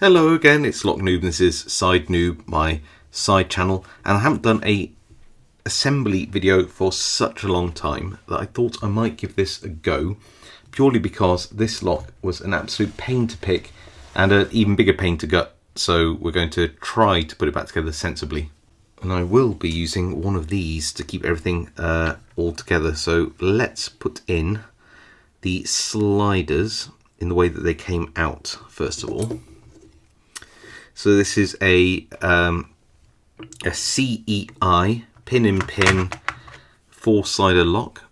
Hello again, it's Lock Noob. This is Side Noob, my side channel, and I haven't done a assembly video for such a long time that I thought I might give this a go, purely because this lock was an absolute pain to pick and an even bigger pain to gut, so we're going to try to put it back together sensibly. And I will be using one of these to keep everything all together. So let's put in the sliders in the way that they came out first of all. So this is a CEI pin-in-pin 4-slider lock.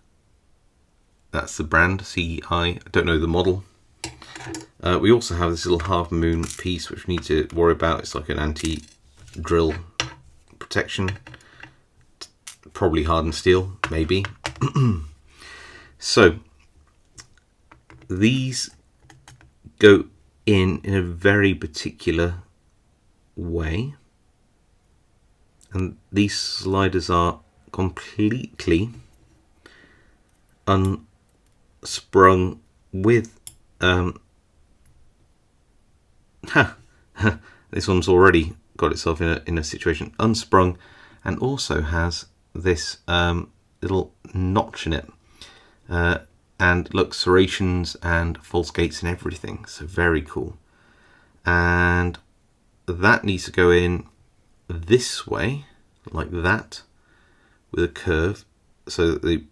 That's the brand, CEI. I don't know the model. We also have this little half moon piece which we need to worry about. It's like an anti-drill protection. Probably hardened steel, maybe. So these go in a very particular way, and these sliders are completely unsprung with this one's already got itself in a situation unsprung, and also has this little notch in it, and look, serrations and false gates and everything, so very cool. And that needs to go in this way, like that, with a curve, so that the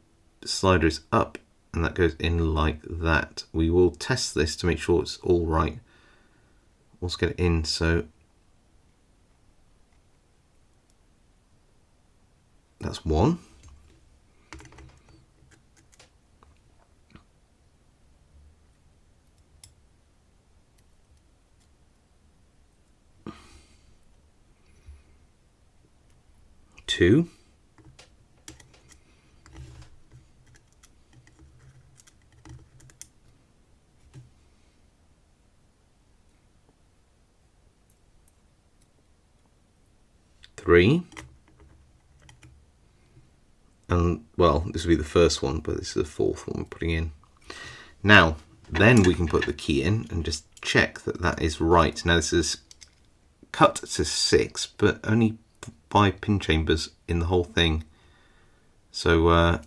slider is up, and that goes in like that. We will test this to make sure it's all right. Let's get it in. So that's one. Two. Three. And well, this will be the first one, but this is the fourth one we're putting in. Now, then we can put the key in and just check that that is right. Now this is cut to 6, but only 5 pin chambers in the whole thing, so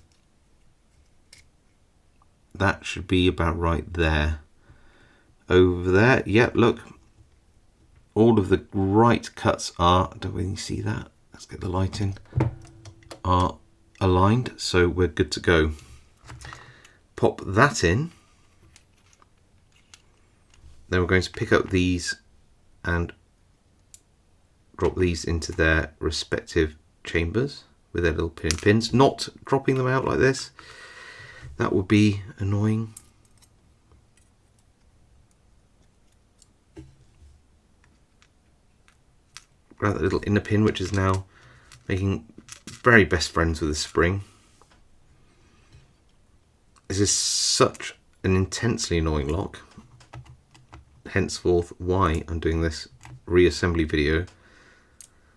that should be about right there. Over there, yep, look, all of the right cuts are, don't really see that, let's get the light in, are aligned, so we're good to go. Pop that in, then we're going to pick up these and drop these into their respective chambers with their little pins, not dropping them out like this. That would be annoying. Grab that little inner pin, which is now making very best friends with the spring. This is such an intensely annoying lock, henceforth why I'm doing this reassembly video.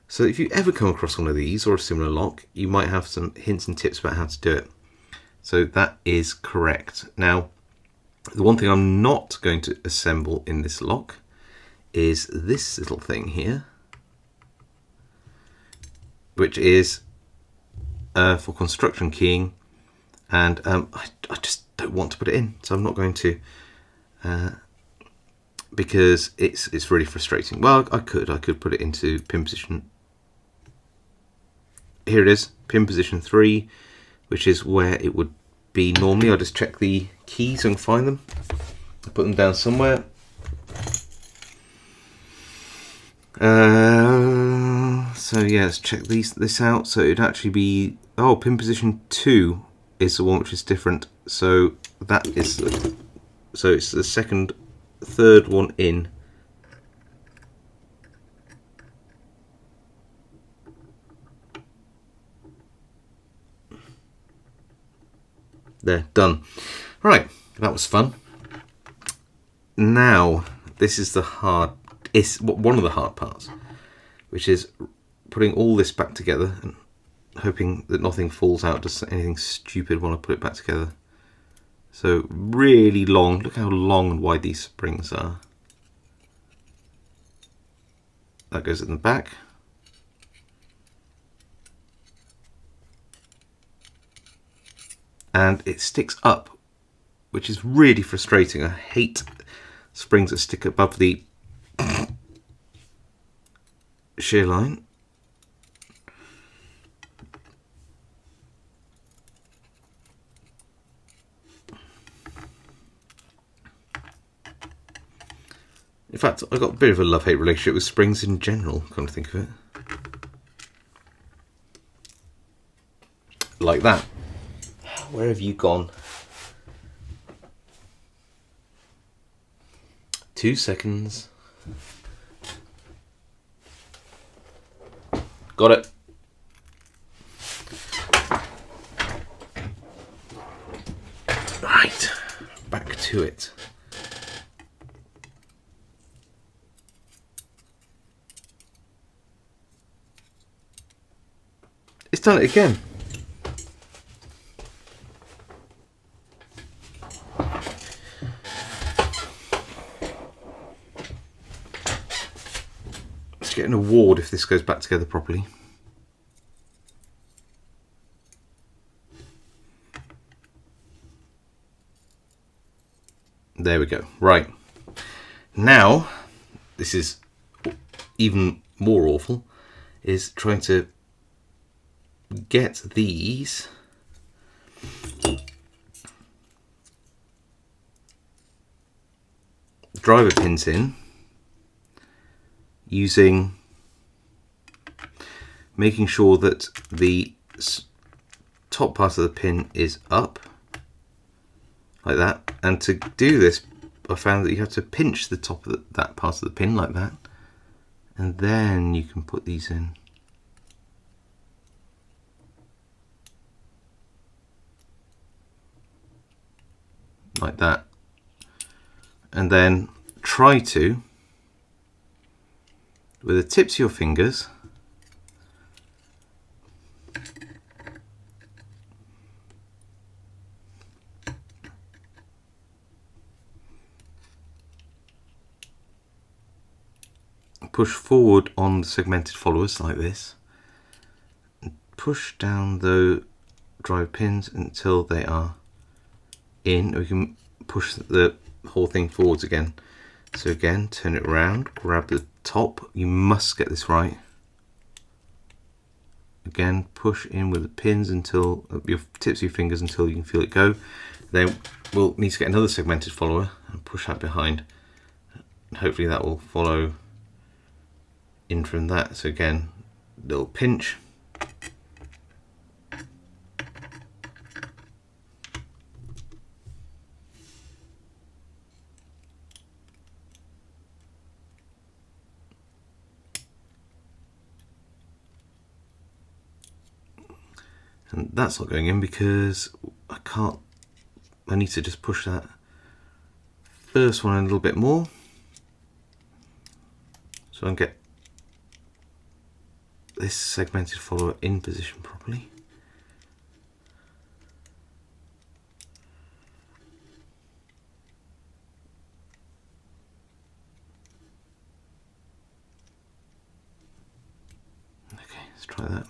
So if you ever come across one of these or a similar lock, you might have some hints and tips about how to do it. So that is correct. Now, the one thing I'm not going to assemble in this lock is this little thing here, which is for construction keying, and I just don't want to put it in, so I'm not going to, because it's really frustrating. Well, I could put it into pin position. Here it is, pin position 3, which is where it would be normally. I'll just check the keys so I can find them. I'll put them down somewhere. So yeah, let's check this out. So it'd actually be, oh, pin position 2 is the one which is different. So that is, so it's the third one in. There, done. Right, that was fun. Now, this is one of the hard parts, which is putting all this back together and hoping that nothing falls out, does anything stupid when I put it back together. So really long, look how long and wide these springs are. that goes in the back. And it sticks up, which is really frustrating. I hate springs that stick above the shear line. In fact, I've got a bit of a love-hate relationship with springs in general, come to think of it. Like that. Where have you gone? 2 seconds. Got it. Right, back to it. It's done it again. Let's get an award if this goes back together properly. There we go. Right. Now, this is even more awful, is trying to get these driver pins in using, making sure that the top part of the pin is up like that. And to do this, I found that you have to pinch the top of that part of the pin like that, and then you can put these in. Like that. And then try to, with the tips of your fingers, push forward on the segmented followers like this, and push down the drive pins until they are in. We can push the whole thing forwards again. So again, turn it around, grab the top. You must get this right. Again, push in with the pins until your tips of your fingers until you can feel it go. Then we'll need to get another segmented follower and push that behind. And hopefully that will follow in from that. So again, little pinch. And that's not going in because I need to just push that first one a little bit more so I can get this segmented follower in position properly. Okay, let's try that.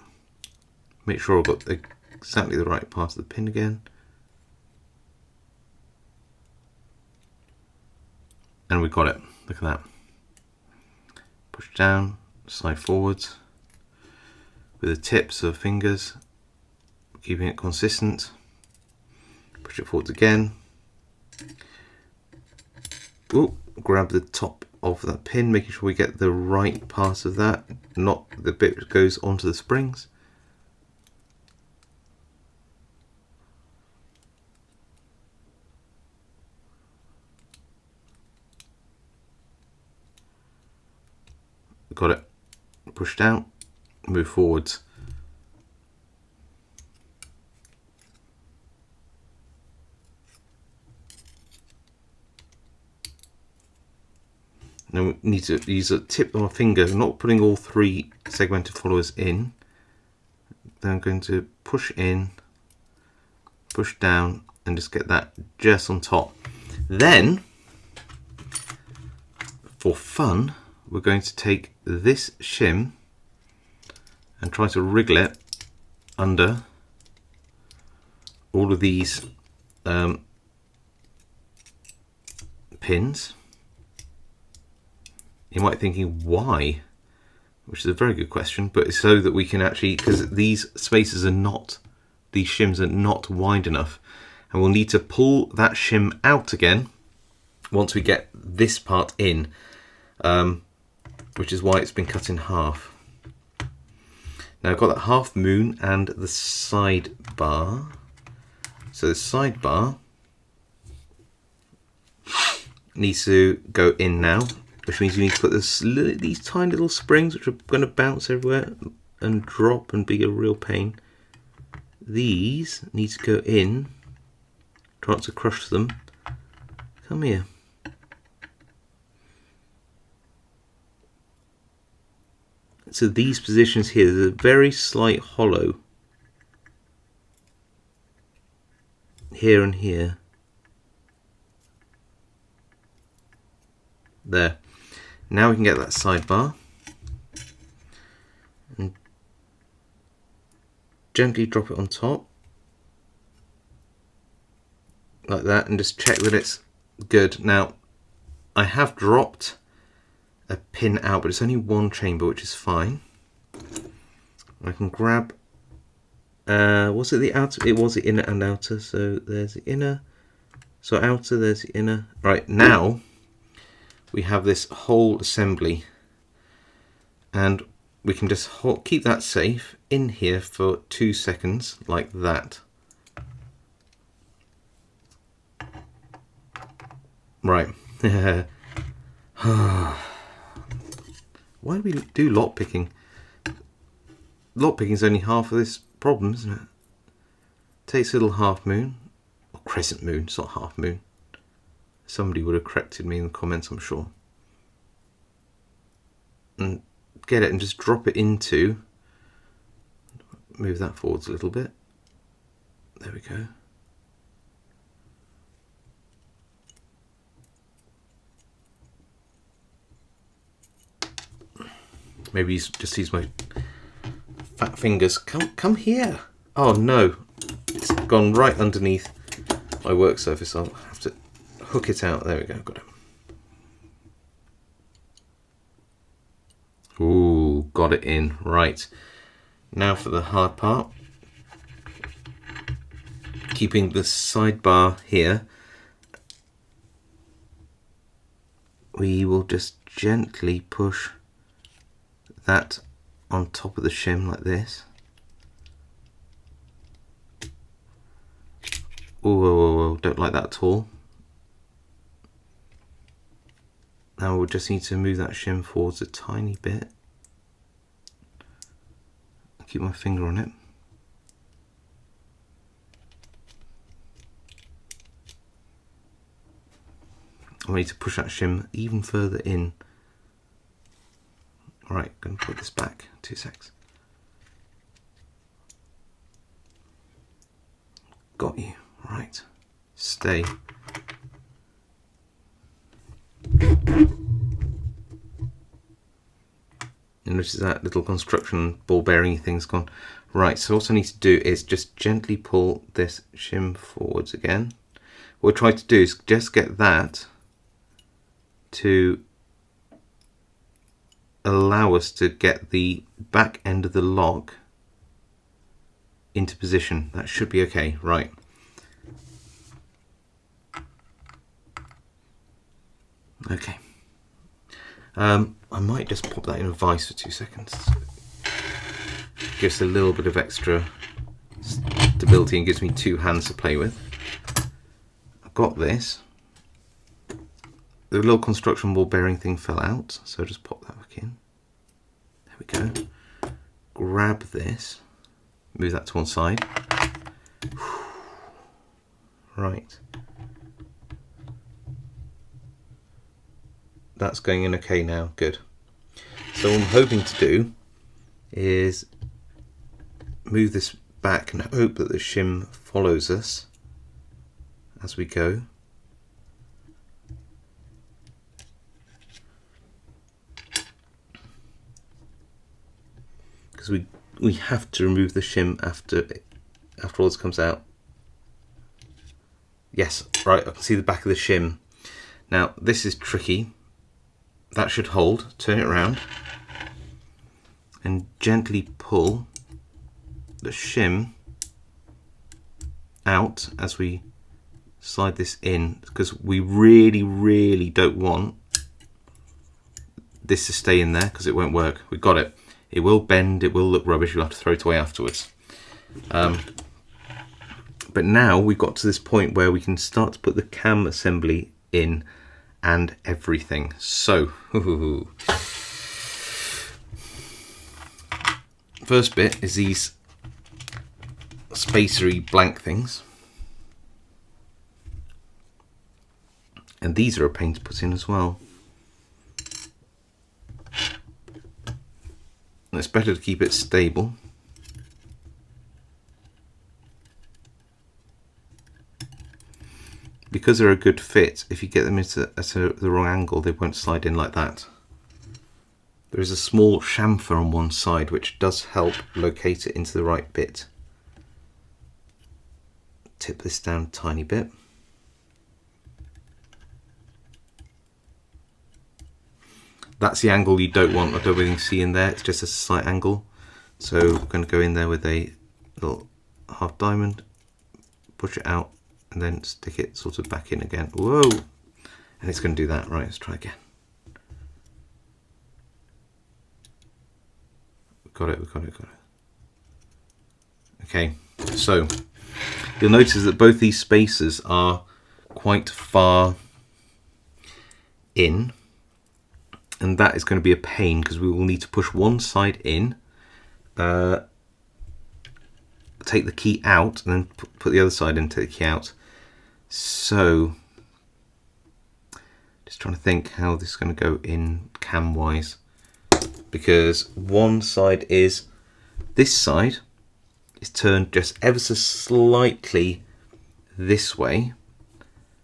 Make sure I've got exactly the right part of the pin again. And we've got it. Look at that. Push down, slide forwards with the tips of fingers, keeping it consistent. Push it forwards again. Ooh, grab the top of that pin, making sure we get the right part of that, not the bit that goes onto the springs. Got it. Push down, move forwards. Now we need to use a tip of our finger, not putting all 3 segmented followers in. Then I'm going to push in, push down, and just get that just on top. Then, for fun, we're going to take this shim and try to wriggle it under all of these pins. You might be thinking why, which is a very good question, but it's so that we can actually, because these spaces are not, these shims are not wide enough, and we'll need to pull that shim out again once we get this part in, which is why it's been cut in half. Now I've got that half moon and the sidebar. So the sidebar needs to go in now, which means you need to put these tiny little springs, which are going to bounce everywhere and drop and be a real pain. These need to go in. Try not to crush them. Come here. So these positions here, there's a very slight hollow here and here. There. Now we can get that sidebar and gently drop it on top like that, and just check that it's good. Now I have dropped a pin out, but it's only one chamber, which is fine. I can grab, was it the outer? It was the inner and outer, so there's the inner, so outer, there's the inner. Right, now we have this whole assembly, and we can just keep that safe in here for 2 seconds like that. Right. Why do we do lock picking? Lock picking is only half of this problem, isn't it? Takes a little half moon, or crescent moon, it's not half moon. Somebody would have corrected me in the comments, I'm sure. And get it and just drop it into, move that forwards a little bit. There we go. Maybe just use my fat fingers. Come here. Oh no, it's gone right underneath my work surface. I'll have to hook it out. There we go, got it. Ooh, got it in. Right. Now for the hard part. Keeping the sidebar here, we will just gently push that on top of the shim like this. Oh, whoa, whoa, whoa, don't like that at all. Now we'll just need to move that shim forwards a tiny bit. I'll keep my finger on it. I need to push that shim even further in. Alright, going to put this back, 2 secs. Got you, right. Stay. And notice that little construction ball bearing thing's gone. Right, so what I need to do is just gently pull this shim forwards again. What we'll try to do is just get that to allow us to get the back end of the lock into position. That should be okay, right. Okay. I might just pop that in a vise for 2 seconds. Gives a little bit of extra stability and gives me 2 hands to play with. I've got this. The little construction ball bearing thing fell out, so just pop that back in. There we go. Grab this, move that to one side. Right. That's going in okay now, good. So what I'm hoping to do is move this back and hope that the shim follows us as we go. because we have to remove the shim after all this comes out. Yes, right, I can see the back of the shim. Now this is tricky. That should hold. Turn it around and gently pull the shim out as we slide this in, because we really don't want this to stay in there because it won't work. We got it. It will bend, it will look rubbish, you'll have to throw it away afterwards. But now we've got to this point where we can start to put the cam assembly in and everything. So, first bit is these spacery blank things. And these are a pain to put in as well. And it's better to keep it stable. Because they're a good fit, if you get them at the wrong angle, they won't slide in like that. There is a small chamfer on one side which does help locate it into the right bit. Tip this down a tiny bit. That's the angle you don't want. I don't really see in there, it's just a slight angle. So we're going to go in there with a little half diamond, push it out, and then stick it sort of back in again. Whoa! And it's going to do that. Right, let's try again. Got it. Okay, so you'll notice that both these spacers are quite far in, and that is going to be a pain because we will need to push one side in, take the key out, and then put the other side in, take the key out. So, just trying to think how this is going to go in cam wise, because one side is, this side is turned just ever so slightly this way,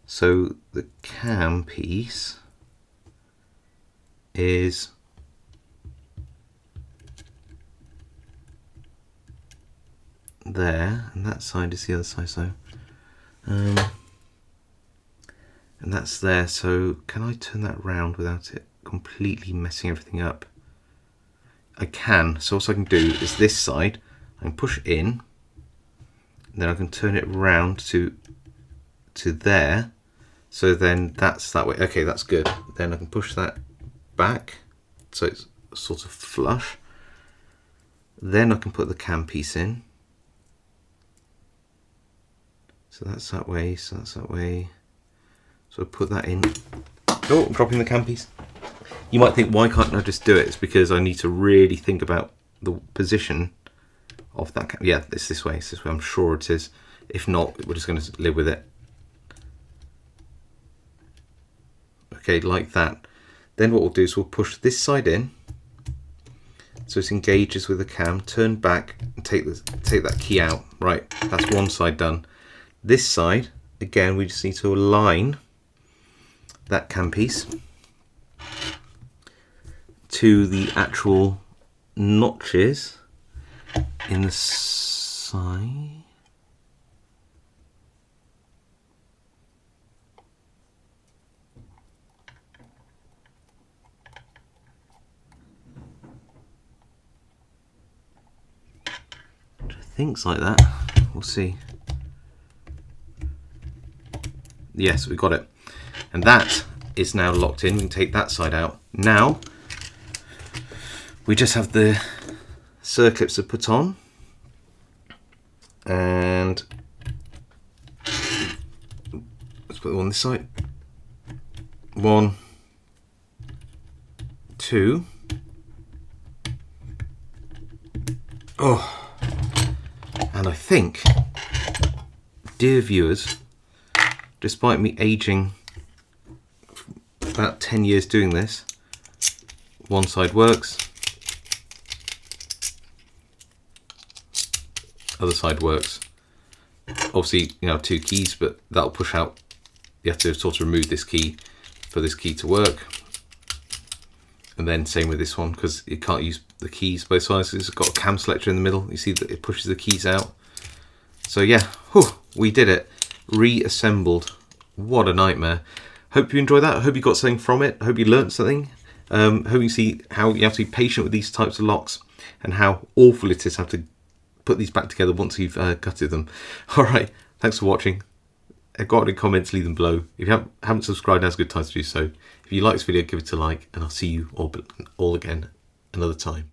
so the cam piece is there, and that side is the other side, so and that's there. So can I turn that round without it completely messing everything up? I can. So what I can do is this side, I can push in, and then I can turn it round to there, so then that's that way. Okay, that's good. Then I can push that back so it's sort of flush. Then I can put the cam piece in. So that's that way, so that's that way. So I put that in. Oh, I'm dropping the cam piece. You might think, why can't I just do it? It's because I need to really think about the position of that cam. Yeah, it's this way, it's this way. I'm sure it is. If not, we're just going to live with it. Okay, like that. Then what we'll do is we'll push this side in, so it engages with the cam, turn back and take that key out. Right, that's one side done. This side, again, we just need to align that cam piece to the actual notches in the side. Things like that. We'll see. Yes, we got it. And that is now locked in. We can take that side out. Now, we just have the circlips to put on. And let's put them on this side. 1, 2. Oh. And I think, dear viewers, despite me aging about 10 years doing this, one side works, other side works. Obviously, you know, 2 keys, but that'll push out. You have to sort of remove this key for this key to work. And then same with this one, because you can't use the keys both sides. It's got a cam selector in the middle. You see that it pushes the keys out. So yeah, we did it. Reassembled. What a nightmare. Hope you enjoyed that. I hope you got something from it. I hope you learned something. Hope you see how you have to be patient with these types of locks and how awful it is to have to put these back together once you've gutted them. Alright, thanks for watching. Got any comments, leave them below. If you haven't subscribed, now's a good time to do so. If you like this video, give it a like, and I'll see you all again another time.